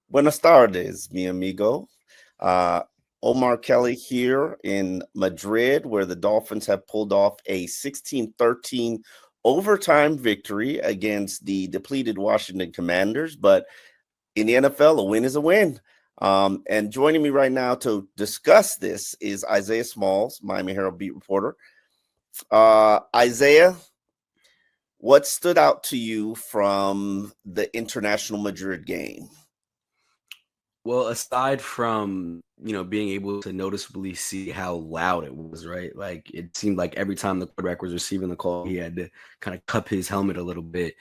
Buenas tardes, mi amigo. Uh, Omar Kelly here in Madrid, where the Dolphins have pulled off a 16-13 overtime victory against the depleted Washington Commanders. But in the NFL, a win is a win. And joining me right now to discuss this is Isaiah Smalls, Miami Herald beat reporter. Isaiah, what stood out to you from the International Madrid game? Well, aside from, being able to noticeably see how loud it was, right? Like it seemed like every time the quarterback was receiving the call, he had to kind of cup his helmet a little bit.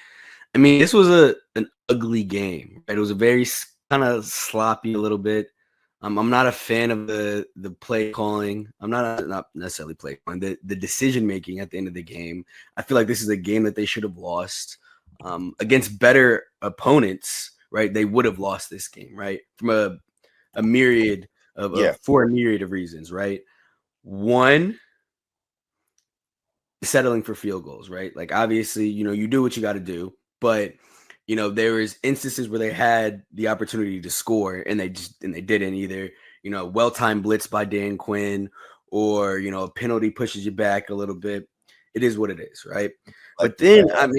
I mean, this was an ugly game, right? It was a very kind of sloppy a little bit. I'm not a fan of the play calling. I'm not necessarily play calling. The decision making at the end of the game. I feel like this is a game that they should have lost against better opponents. Right, they would have lost this game, right? From a myriad for a myriad of reasons, right? One, settling for field goals, right? Like obviously, you do what you got to do, but there is instances where they had the opportunity to score and they didn't either. Well-timed blitz by Dan Quinn, or a penalty pushes you back a little bit. It is what it is, right? But then, I'm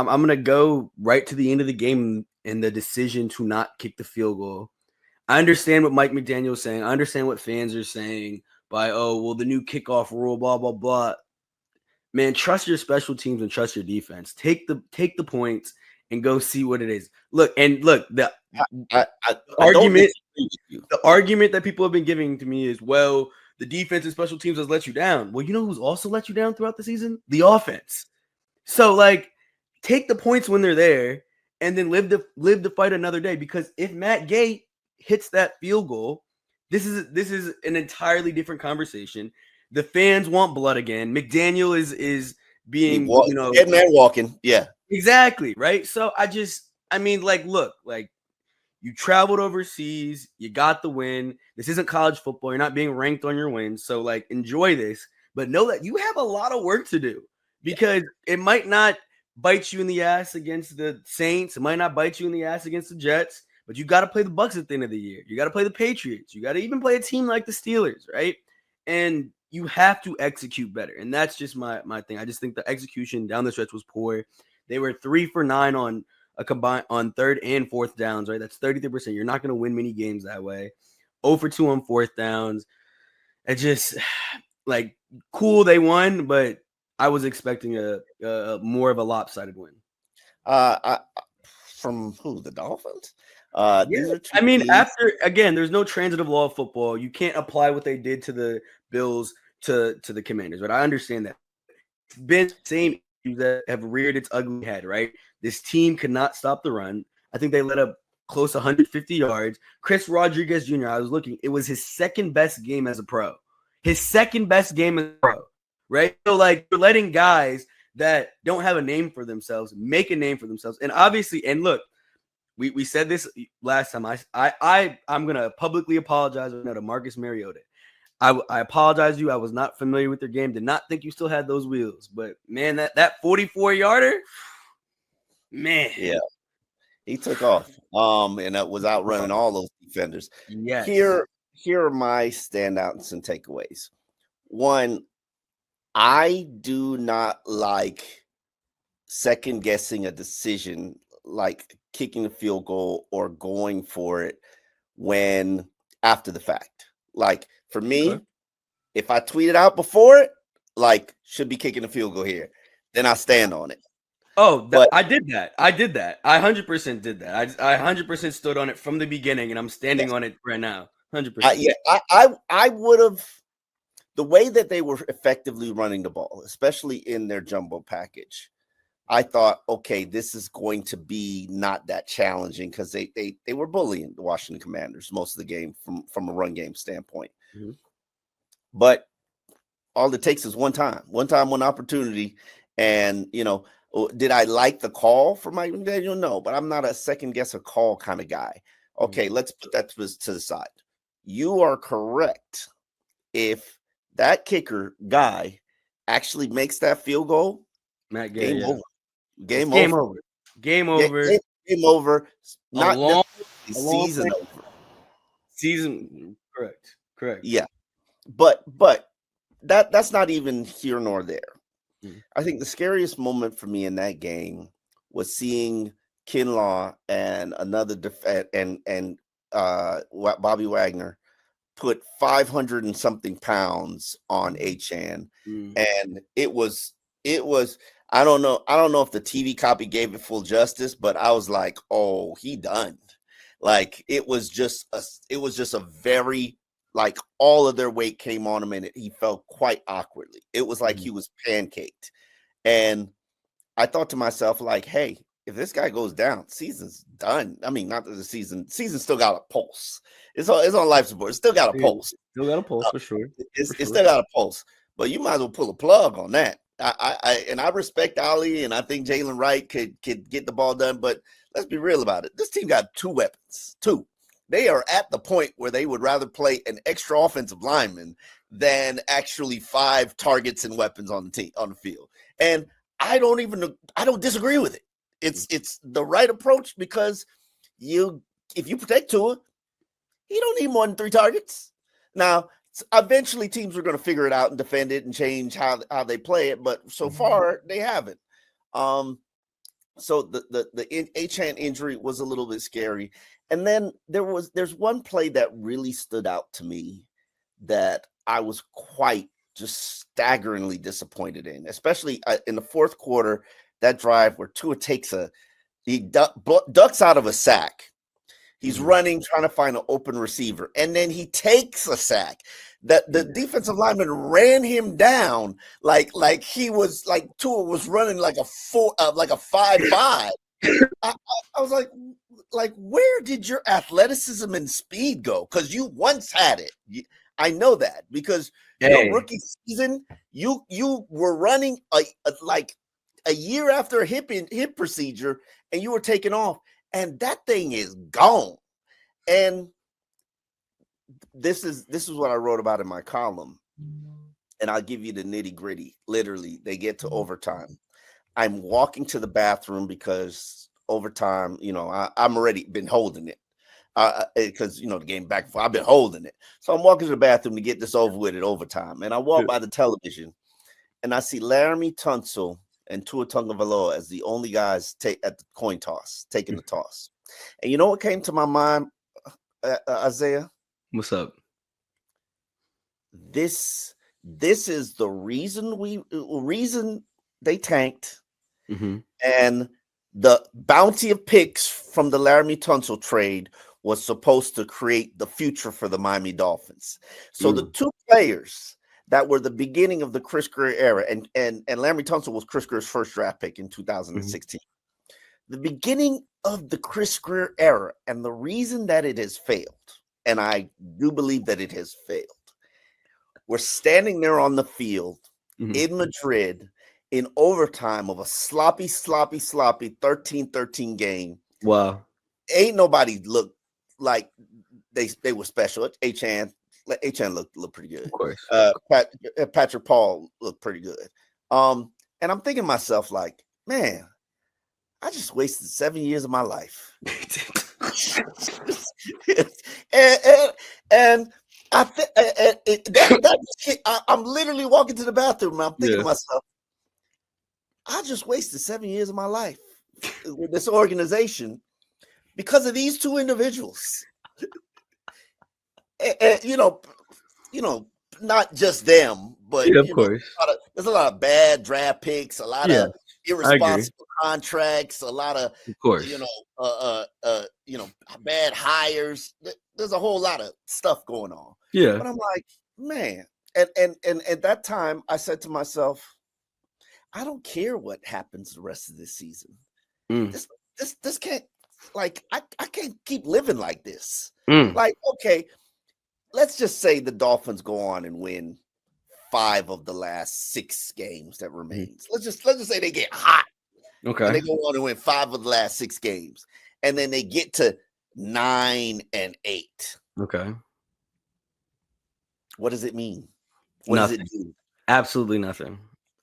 gonna go right to the end of the game and the decision to not kick the field goal. I understand what Mike McDaniel is saying. I understand what fans are saying by, the new kickoff rule, blah blah blah. Man, trust your special teams and trust your defense. Take the points and go see what it is. Look, the argument that people have been giving to me is, well, the defense and special teams has let you down. Well, you know who's also let you down throughout the season? The offense. So, take the points when they're there and then live the fight another day. Because if Matt Gay hits that field goal, this is an entirely different conversation. The fans want blood again. McDaniel is being, dead man walking. Yeah, exactly. Right. So look, you traveled overseas, you got the win. This isn't college football. You're not being ranked on your wins. So enjoy this, but know that you have a lot of work to do, because it might not bite you in the ass against the Saints. It might not bite you in the ass against the Jets, but you got to play the Bucs at the end of the year. You got to play the Patriots. You got to even play a team like the Steelers, right? And you have to execute better. And that's just my thing. I just think the execution down the stretch was poor. They were 3 for 9 on a combined on third and fourth downs, right? That's 33%. You're not going to win many games that way. 0 for 2 on fourth downs. It just cool they won, but I was expecting a more of a lopsided win. From who? The Dolphins? There's no transitive law of football. You can't apply what they did to the Bills to the Commanders, but I understand that. It's been the same issues that have reared its ugly head, right? This team could not stop the run. I think they let up close to 150 yards. Chris Rodriguez Jr., I was looking, it was his second best game as a pro. His second best game as a pro, right? So, you're letting guys that don't have a name for themselves make a name for themselves. And obviously, and look, we said this last time. I'm going to publicly apologize to Marcus Mariota. I apologize to you. I was not familiar with your game. Did not think you still had those wheels. But, man, that 44-yarder, man. Yeah, he took off. And that was outrunning all those defenders. Yes. Here are my standouts and takeaways. One, I do not like second guessing a decision like kicking a field goal or going for it when after the fact. For me, if I tweet it out before it, should be kicking a field goal here, then I stand on it. I did that. I 100% did that. I 100% stood on it from the beginning, and I'm standing on it right now. 100%. I would have. The way that they were effectively running the ball, especially in their jumbo package, I thought, okay, this is going to be not that challenging, because they were bullying the Washington Commanders most of the game from a run game standpoint. Mm-hmm. But all it takes is one time, one opportunity. And, did I like the call for Mike McDaniel? No, but I'm not a second guess a call kind of guy. Okay, let's put that to the side. You are correct. If that kicker guy actually makes that field goal, game over. Game over. Game over. Game over. the A long season time. over. Season. Correct. Yeah, but that's not even here nor there. Mm. I think the scariest moment for me in that game was seeing Kinlaw and another Bobby Wagner put 500 and something pounds on Achan, and it was I don't know if the TV copy gave it full justice, but I was like, oh, he done. Like it was just a very, like, all of their weight came on him and he fell quite awkwardly. It was like he was pancaked. And I thought to myself, like, hey, if this guy goes down, season's done. I mean, not that the season still got a pulse. It's on life support. It's still got a pulse. Still got a pulse for sure. It's still got a pulse. But you might as well pull a plug on that. I respect Ali, and I think Jalen Wright could get the ball done. But let's be real about it. This team got 2 weapons. 2. They are at the point where they would rather play an extra offensive lineman than actually 5 targets and weapons on the field. And I don't disagree with it. It's the right approach, because if you protect Tua, you don't need more than 3 targets. Now, eventually teams are going to figure it out and defend it and change how they play it, but so far they haven't. So the Achan injury was a little bit scary. And then there's one play that really stood out to me that I was quite just staggeringly disappointed in, especially in the fourth quarter, that drive where Tua he ducks out of a sack. He's running, trying to find an open receiver, and then he takes a sack. The defensive lineman ran him down like he was, like, Tua was running like a 5.5. I was like, where did your athleticism and speed go? Because you once had it. I know that, because your rookie season, you were running like a year after a hip procedure, and you were taking off, and that thing is gone. And this is what I wrote about in my column, and I'll give you the nitty gritty. Literally, they get to overtime. I'm walking to the bathroom because overtime, I'm already been holding it. Because the game back and forth, I've been holding it. So I'm walking to the bathroom to get this over with at overtime. And I walk by the television, and I see Laramie Tunsil and Tua Tagovailoa as the only guys at the coin toss, taking the toss. And you know what came to my mind, Isaiah? What's up? This is the reason they tanked, and the bounty of picks from the Laramie Tunsil trade was supposed to create the future for the Miami Dolphins. So the 2 players that were the beginning of the Chris Greer era, and Laramie Tunsil was Chris Greer's first draft pick in 2016. The beginning of the Chris Greer era, and the reason that it has failed, and I do believe that it has failed, we're standing there on the field in Madrid in overtime of a sloppy 13-13 game. Wow. Ain't nobody looked like they were special. Achan looked pretty good. Of course. Patrick Paul looked pretty good. And I'm thinking to myself, like, man, I just wasted 7 years of my life. and I'm literally walking to the bathroom and I'm thinking to myself, I just wasted 7 years of my life with this organization because of these 2 individuals. And, not just them, but of course, there's a lot of bad draft picks, a lot of irresponsible contracts, a lot of course, bad hires. There's a whole lot of stuff going on. Yeah, but I'm like, man, and at that time, I said to myself, I don't care what happens the rest of this season. This can't, like, I can't keep living like this. Like, okay, let's just say the Dolphins go on and win 5 of the last 6 games that remains. Let's just say they get hot. Okay. And they go on and win 5 of the last 6 games. And then they get to 9-8. Okay. What does it mean? What nothing. Does it do? Absolutely nothing.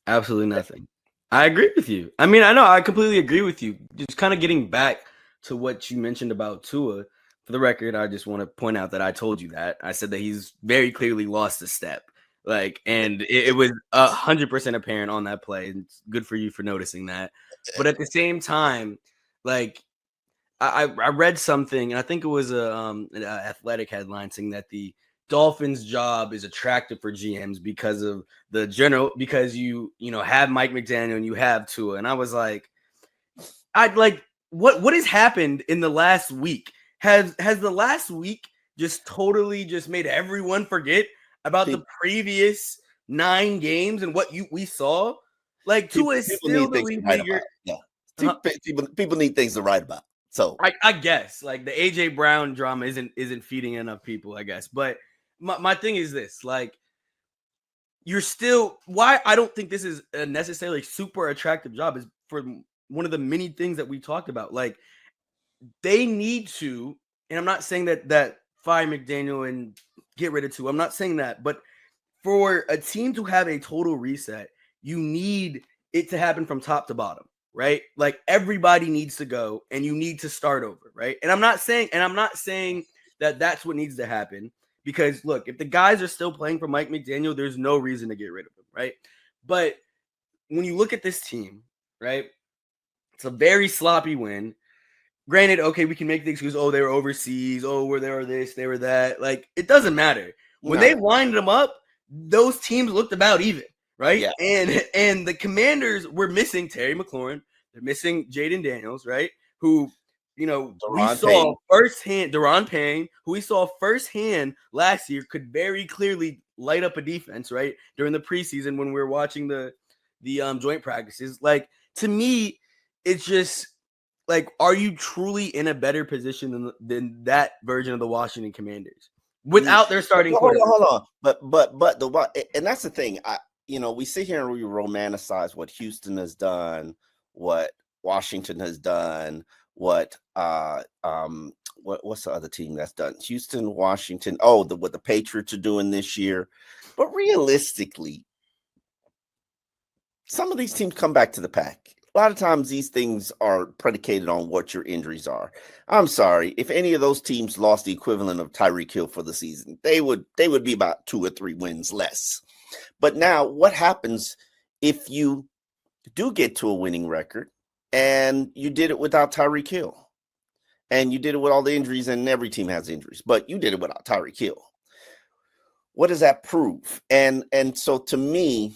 Absolutely nothing. I agree with you. I mean, I know I completely agree with you. Just kind of getting back to what you mentioned about Tua. For the record, I just want to point out that I told you that. I said that he's very clearly lost a step. And it was 100% apparent on that play. It's good for you for noticing that. But at the same time, like I read something, and I think it was an athletic headline saying that the Dolphins' job is attractive for GMs because of because you have Mike McDaniel and you have Tua. And I was like, what has happened in the last week? Has the last week just totally just made everyone forget about the previous 9 games and what we saw? Like, Tua is still the league leader. Yeah, people need things to write about. So I guess like the AJ Brown drama isn't feeding enough people, I guess. But my thing is this: like, you're still why I don't think this is a necessarily super attractive job is for one of the many things that we talked about. Like, they need to, and I'm not saying that fire McDaniel and get rid of Tua. I'm not saying that, but for a team to have a total reset, you need it to happen from top to bottom, right? Like, everybody needs to go and you need to start over, right? And I'm not saying that that's what needs to happen, because look, if the guys are still playing for Mike McDaniel, there's no reason to get rid of him, right? But when you look at this team, right, it's a very sloppy win. Granted, okay, we can make the excuse, oh, they were overseas, oh, where they were this, they were that. Like, it doesn't matter. When they lined them up, those teams looked about even, right? Yeah. And the Commanders were missing Terry McLaurin. They're missing Jaden Daniels, right? Who, we saw firsthand, Daron Payne, who we saw firsthand last year, could very clearly light up a defense, right? During the preseason when we were watching the joint practices. Like, to me, it's just, like, are you truly in a better position than that version of the Washington Commanders without their starting quarterback? Hold on. But and that's the thing. We sit here and we romanticize what Houston has done, what Washington has done, what's the other team that's done? Houston, Washington. What the Patriots are doing this year. But realistically, some of these teams come back to the pack. A lot of times these things are predicated on what your injuries are. I'm sorry, if any of those teams lost the equivalent of Tyreek Hill for the season, they would be about 2 or 3 wins less. But now, what happens if you do get to a winning record and you did it without Tyreek Hill, and you did it with all the injuries, and every team has injuries, but you did it without Tyreek Hill? What does that prove? And so, to me,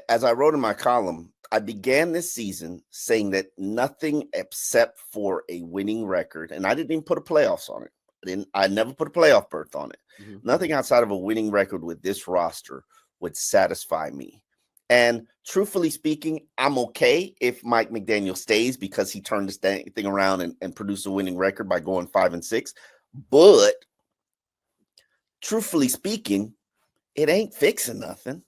as I wrote in my column, I began this season saying that nothing except for a winning record, and I didn't even put a playoffs on it. I never put a playoff berth on it. Mm-hmm. Nothing outside of a winning record with this roster would satisfy me. And truthfully speaking, I'm okay if Mike McDaniel stays because he turned this thing around and produced a winning record by going 5-6. But truthfully speaking, it ain't fixing nothing.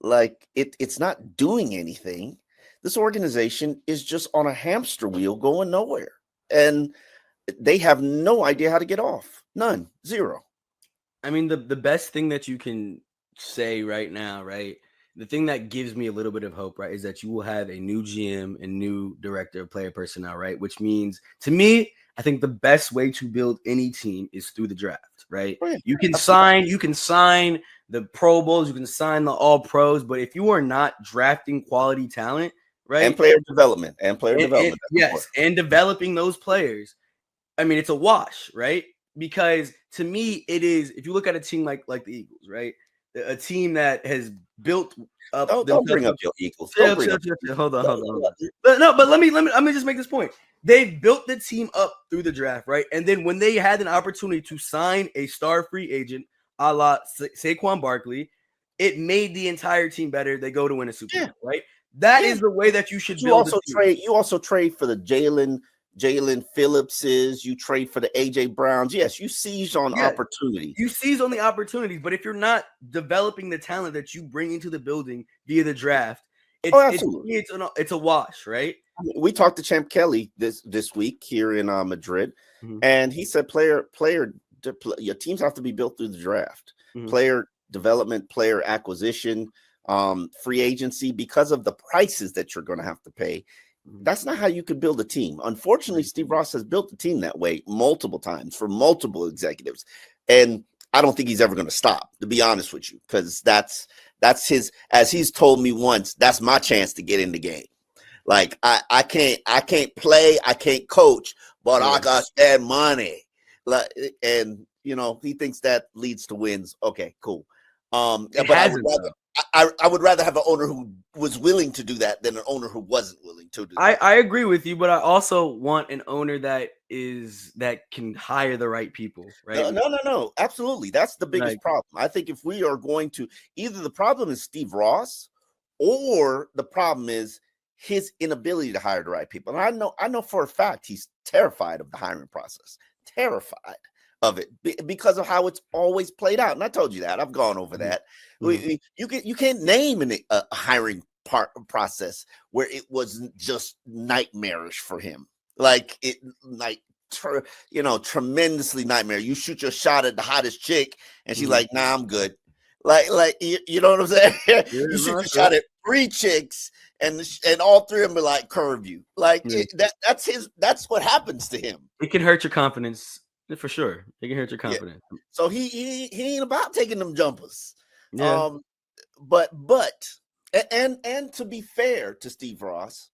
Like, it's not doing anything. This organization is just on a hamster wheel going nowhere. And they have no idea how to get off. None. Zero. I mean, the best thing that you can say right now, right? The thing that gives me a little bit of hope, right, is that you will have a new GM and new director of player personnel, right? Which means, to me, I think the best way to build any team is through the draft, right? Oh, yeah. You can sign the Pro Bowls, you can sign the All Pros, but if you are not drafting quality talent, right, and player development, yes, and developing those players, I mean, it's a wash, right? Because to me, it is. If you look at a team like the Eagles, right, a team that has built up. Don't bring up your Eagles. Hold on. But let me just make this point. They've built the team up through the draft, right? And then when they had an opportunity to sign a star free agent, a la Saquon Barkley, it made the entire team better. They go to win a Super Bowl, right? That is the way that you should build. You also trade for the Jalen Phillipses. You trade for the AJ Browns. Yes, you seized on opportunities. You seize on the opportunities, but if you're not developing the talent that you bring into the building via the draft, it's a wash, right? We talked to Champ Kelly this week here in Madrid, and he said your teams have to be built through the draft, player development, player acquisition, free agency, because of the prices that you're going to have to pay. That's not how you could build a team. Unfortunately, Steve Ross has built the team that way multiple times for multiple executives. And I don't think he's ever going to stop, to be honest with you, because that's his, as he's told me once, that's my chance to get in the game. Like I can't play, I can't coach, but I got that money. Like, and he thinks that leads to wins. Okay, cool. But I would rather have an owner who was willing to do that than an owner who wasn't willing to do that. I agree with you, but I also want an owner that can hire the right people, right? No. Absolutely. That's the biggest problem. I think if we are going to, either the problem is Steve Ross or the problem is his inability to hire the right people. And I know for a fact he's terrified of the hiring process. Terrified of it because of how it's always played out. And I told you that. I've gone over that. You can't name a hiring process where it wasn't just nightmarish for him. Tremendously nightmare. You shoot your shot at the hottest chick and she's like, nah, I'm good. You know what I'm saying? You shoot your shot at 3 chicks and all 3 of them are like curve you. That's what happens to him. It can hurt your confidence for sure. It can hurt your confidence. Yeah. So he ain't about taking them jumpers. Yeah. But to be fair to Steve Ross,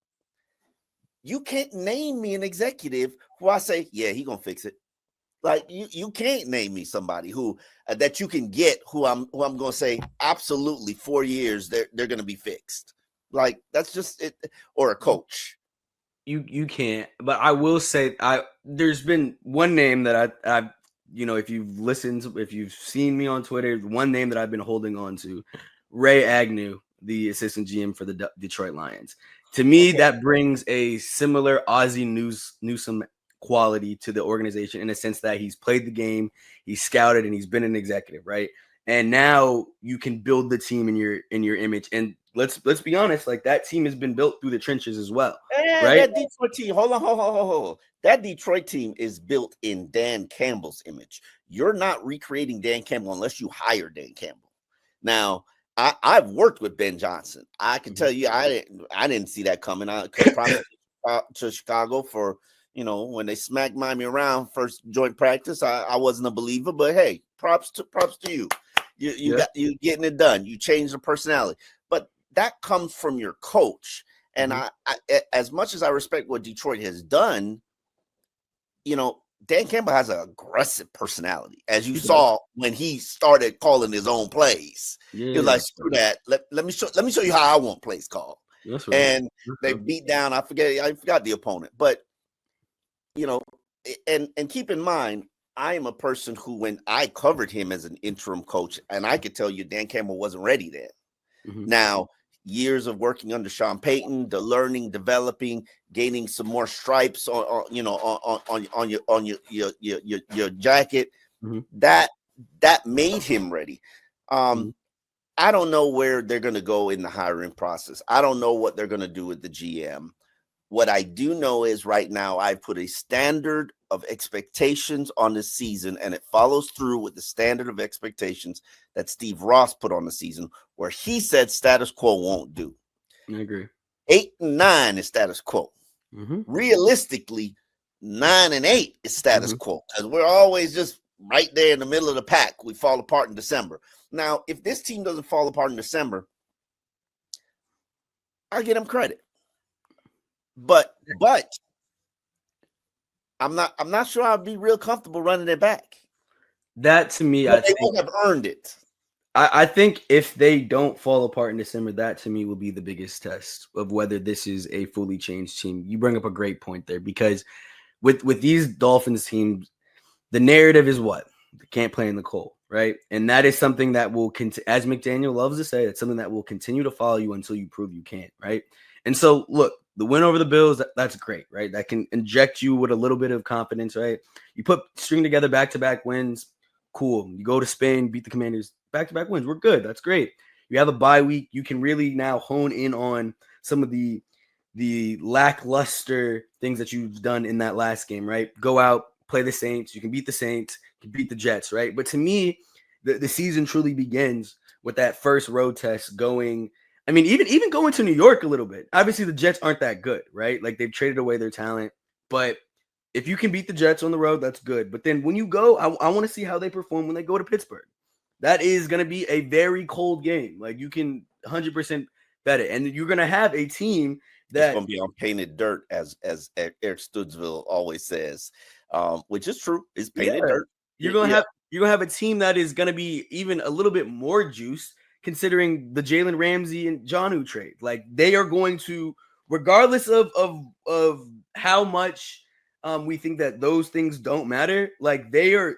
you can't name me an executive who I say, yeah, he gonna fix it. Like you can't name me somebody who that you can get who I'm gonna say absolutely 4 years they're gonna be fixed. Like that's just it, or a coach. You can't, but I will say there's been one name that I if you've listened, if you've seen me on Twitter, one name that I've been holding on to, Ray Agnew, the assistant GM for the Detroit Lions. To me, that brings a similar Ozzie Newsome quality to the organization in a sense that he's played the game, he's scouted, and he's been an executive, right? And now you can build the team in your image. And let's be honest, like that team has been built through the trenches as well, right? That Detroit team, hold on. That Detroit team is built in Dan Campbell's image. You're not recreating Dan Campbell unless you hire Dan Campbell. Now, I've worked with Ben Johnson. I can tell you, I didn't see that coming. I promise to Chicago for when they smacked Miami around first joint practice. I wasn't a believer, but hey, props to you. You getting it done. You change the personality, but that comes from your coach. And I as much as I respect what Detroit has done, Dan Campbell has an aggressive personality, as you saw when he started calling his own plays. He was like, "Screw that! Let me show you how I want plays called." And they beat down. I forgot the opponent, but and keep in mind, I am a person who, when I covered him as an interim coach, and I could tell you Dan Campbell wasn't ready then. Now, years of working under Sean Payton, the learning, developing, gaining some more stripes on your jacket, that made him ready. I don't know where they're going to go in the hiring process. I don't know what they're going to do with the GM. What I do know is right now I put a standard of expectations on the season, and it follows through with the standard of expectations that Steve Ross put on the season, where he said status quo won't do. I agree. 8 and 9 is status quo. Realistically, 9 and 8 is status quo, because we're always just right there in the middle of the pack. We fall apart in December. Now, if this team doesn't fall apart in December, I give them credit. But I'm not sure I'd be real comfortable running it back. That to me, they won't have earned it. I think if they don't fall apart in December, that to me will be the biggest test of whether this is a fully changed team. You bring up a great point there, because with these Dolphins teams, the narrative is what? They can't play in the cold, right? And that is something that will as McDaniel loves to say, it's something that will continue to follow you until you prove you can't, right? And so, look, the win over the Bills, that's great, right? That can inject you with a little bit of confidence, right? You string together back-to-back wins, cool. You go to Spain, beat the Commanders, back-to-back wins. We're good. That's great. You have a bye week. You can really now hone in on some of the lackluster things that you've done in that last game, right? Go out, play the Saints. You can beat the Saints. You can beat the Jets, right? But to me, the season truly begins with that first road test going I mean, even going to New York a little bit. Obviously, the Jets aren't that good, right? Like they've traded away their talent, but if you can beat the Jets on the road, that's good. But then when you go, I want to see how they perform when they go to Pittsburgh. That is going to be a very cold game. Like you can 100% bet it, and you're going to have a team It's that going to be on painted dirt, as Eric Studsville always says, which is true. It's painted dirt. You're gonna have a team that is gonna be even a little bit more juiced, considering the Jalen Ramsey and Jonnu trade. Like they are going to, regardless of how much we think that those things don't matter. Like they are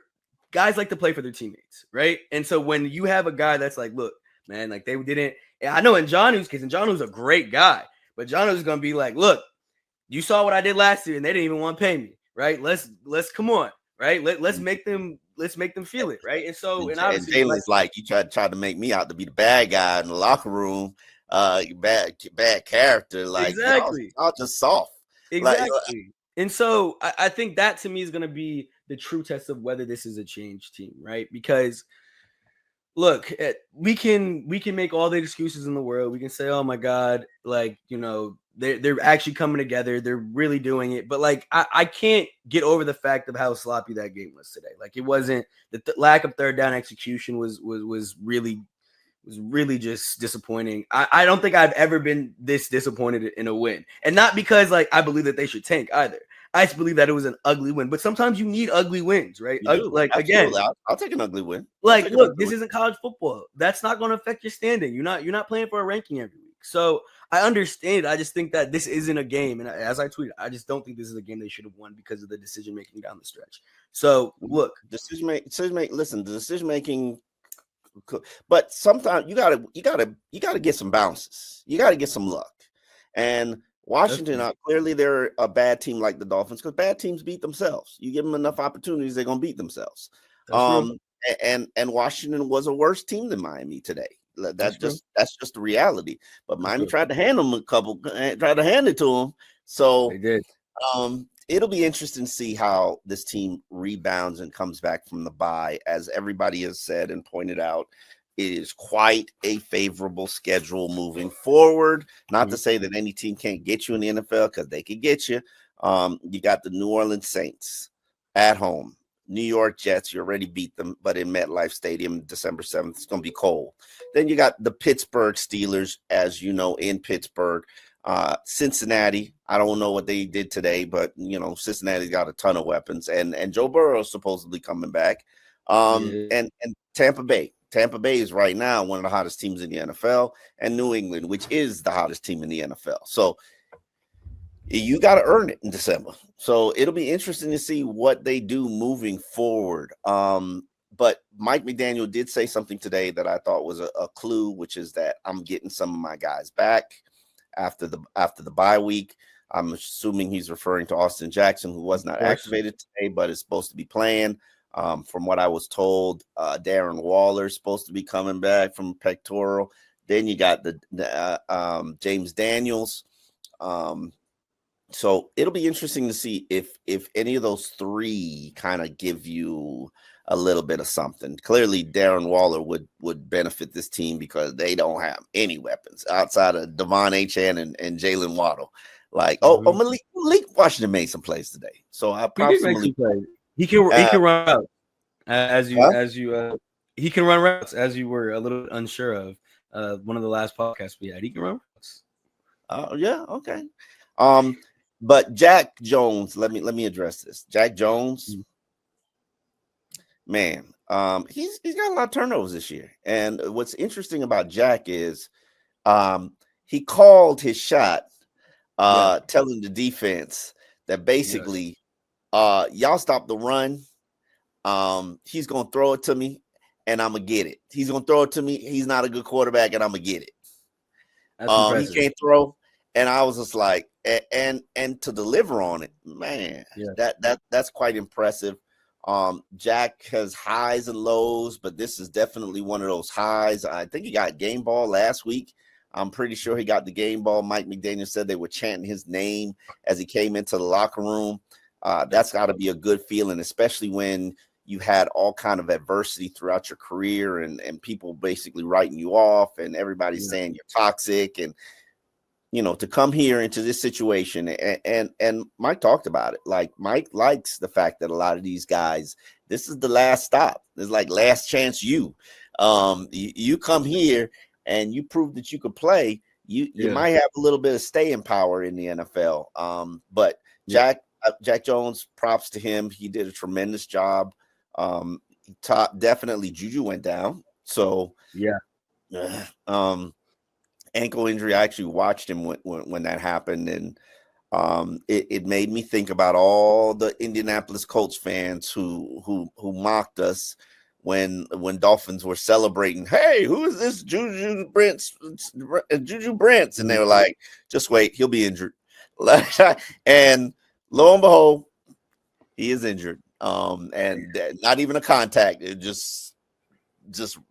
guys like to play for their teammates, right? And so when you have a guy that's like, look, man, like they didn't. I know in Jonnu's case, and Jonnu's a great guy, but Jonnu's gonna be like, look, you saw what I did last year, and they didn't even want to pay me, right? Let's come on. Right, let's make them feel it, right? And so, and obviously, Jalen's like you tried to make me out to be the bad guy in the locker room, bad character, like exactly, y'all just soft, exactly. Like, and so, I think that to me is going to be the true test of whether this is a change team, right? Because look, we can make all the excuses in the world. We can say, oh my God, like they're actually coming together. They're really doing it. But like, I can't get over the fact of how sloppy that game was today. Like it wasn't the lack of third down execution was really just disappointing. I don't think I've ever been this disappointed in a win. And not because like I believe that they should tank either. I just believe that it was an ugly win, but sometimes you need ugly wins, right? Like absolutely. Again, I'll take an ugly win. Like, look, this isn't college football. That's not going to affect your standing. You're not playing for a ranking every week. So I understand. I just think that this isn't a game. And as I tweeted, I just don't think this is a game they should have won because of the decision making down the stretch. So look, decision make. Listen, the decision making. But sometimes you gotta get some bounces. You gotta get some luck. And Washington, clearly they're a bad team like the Dolphins because bad teams beat themselves. You give them enough opportunities, they're gonna beat themselves. And Washington was a worse team than Miami today. That's just the reality. But Miami tried to hand them tried to hand it to them. So they did. It'll be interesting to see how this team rebounds and comes back from the bye. As everybody has said and pointed out, it is quite a favorable schedule moving forward. Not to say that any team can't get you in the NFL, because they can get you. You got the New Orleans Saints at home. New York Jets, you already beat them, but in MetLife Stadium, December 7th, it's going to be cold. Then you got the Pittsburgh Steelers, as you know, in Pittsburgh. Cincinnati, I don't know what they did today, but Cincinnati's got a ton of weapons, and Joe Burrow is supposedly coming back. And Tampa Bay. Tampa Bay is right now one of the hottest teams in the NFL, and New England, which is the hottest team in the NFL. So you got to earn it in December. So it'll be interesting to see what they do moving forward. But Mike McDaniel did say something today that I thought was a clue, which is that I'm getting some of my guys back after the bye week. I'm assuming he's referring to Austin Jackson, who was not activated today, but is supposed to be playing. From what I was told, Darren Waller is supposed to be coming back from pectoral. Then you got the James Daniels. So it'll be interesting to see if any of those three kind of give you a little bit of something. Clearly, Darren Waller would benefit this team because they don't have any weapons outside of Devon Achane and Jalen Waddle. Like, Malik Washington made some plays today, so I probably he can run routes he can run routes as you were a little unsure of. One of the last podcasts we had, he can run routes. Yeah, okay. But Jack Jones, let me address this. Jack Jones, man, he's got a lot of turnovers this year. And what's interesting about Jack is he called his shot, telling the defense that basically y'all stop the run. He's gonna throw it to me and I'm gonna get it. He's gonna throw it to me. He's not a good quarterback, and I'm gonna get it. He can't throw. And I was just like, and to deliver on it, man, that's quite impressive. Jack has highs and lows, but this is definitely one of those highs. I think he got game ball last week. I'm pretty sure he got the game ball. Mike McDaniel said they were chanting his name as he came into the locker room. That's got to be a good feeling, especially when you had all kind of adversity throughout your career, and people basically writing you off, and everybody's saying you're toxic, and to come here into this situation, and Mike talked about it. Like, Mike likes the fact that a lot of these guys, this is the last stop. It's like last chance. You come here and you prove that you could play. You might have a little bit of staying power in the NFL. But Jack Jones, props to him. He did a tremendous job. Definitely Juju went down. So ankle injury. I actually watched him when that happened, and it made me think about all the Indianapolis Colts fans who mocked us when Dolphins were celebrating. Hey, who is this Juju Brents? And they were like, just wait, he'll be injured. And lo and behold, he is injured. And not even a contact. It just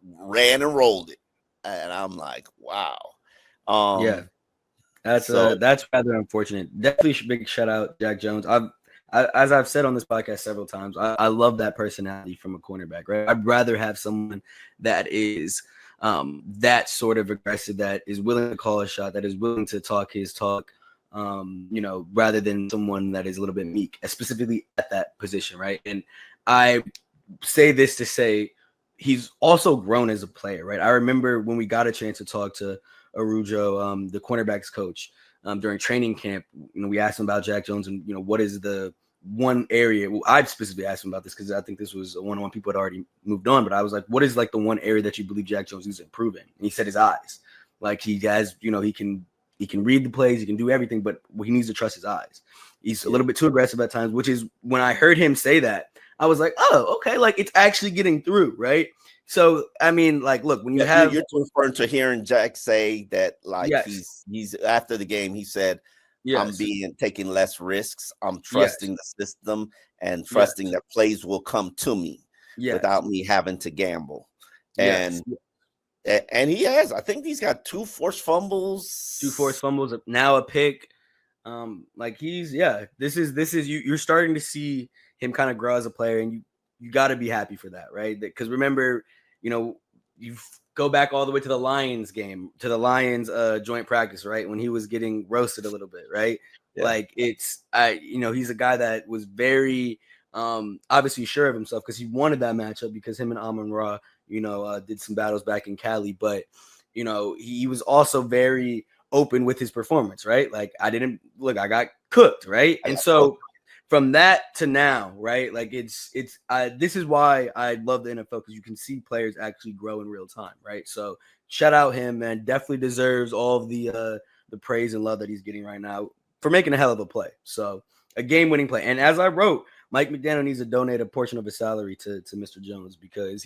ran and rolled it. And I'm like, wow. That's rather unfortunate. Definitely big shout out Jack Jones. As I've said on this podcast several times, I love that personality from a cornerback, right? I'd rather have someone that is that sort of aggressive, that is willing to call a shot, that is willing to talk his talk, rather than someone that is a little bit meek, specifically at that position, right? And I say this to say he's also grown as a player, right? I remember when we got a chance to talk to Arujo, the cornerbacks coach, during training camp. We asked him about Jack Jones and, what is the one area. Well, I specifically asked him about this because I think this was a one-on-one. People had already moved on, but I was like, what is like the one area that you believe Jack Jones is improving? And he said his eyes. Like, he has, he can read the plays, he can do everything, but he needs to trust his eyes. He's a little bit too aggressive at times, which is when I heard him say that, I was like, oh, okay, like it's actually getting through, right? So, I mean, like, look, when you're referring to hearing Jack say that, like, he's after the game, he said, I'm taking less risks. I'm trusting the system and trusting that plays will come to me without me having to gamble. And he has, I think he's got 2 forced fumbles. 2 forced fumbles, now a pick. Like this is you're starting to see him kind of grow as a player, and you got to be happy for that, right? Because remember, you go back all the way to the Lions game, to the Lions joint practice, right? When he was getting roasted a little bit, right? Yeah. Like he's a guy that was very obviously sure of himself because he wanted that matchup because him and Amon-Ra, did some battles back in Cali, but he was also very open with his performance, right? Like, I got cooked, right? And so from that to now, right? Like, this is why I love the NFL, because you can see players actually grow in real time, right? So shout out him, man. Definitely deserves all of the praise and love that he's getting right now for making a hell of a play. So a game-winning play. And as I wrote, Mike McDaniel needs to donate a portion of his salary to Mr. Jones, because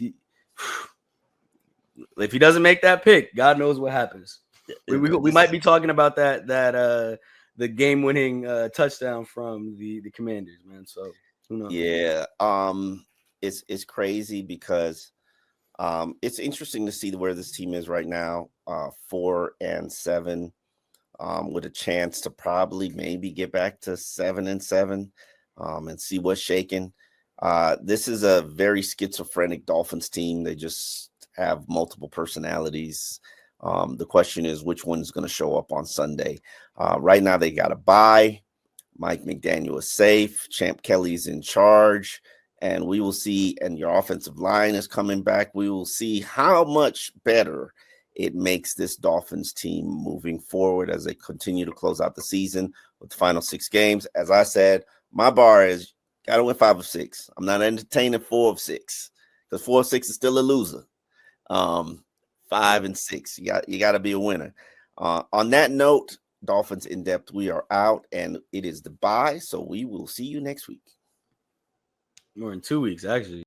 if he doesn't make that pick, God knows what happens. We might be talking about that the game-winning touchdown from the Commanders, man. So who knows? Yeah, it's crazy because it's interesting to see where this team is right now, 4-7, with a chance to probably maybe get back to 7-7, and see what's shaking. This is a very schizophrenic Dolphins team. They just have multiple personalities. The question is which one is going to show up on Sunday. Right now they got a bye. Mike McDaniel is safe. Champ Kelly's in charge, and we will see. And your offensive line is coming back. We will see how much better it makes this Dolphins team moving forward as they continue to close out the season with the final 6 games. As I said, my bar is got to win 5 of 6. I'm not entertaining 4 of 6 because 4 of 6 is still a loser. 5 and 6, you got to be a winner. On that note, Dolphins in depth, we are out, and it is the bye, so we will see you next week. More in 2 weeks, actually.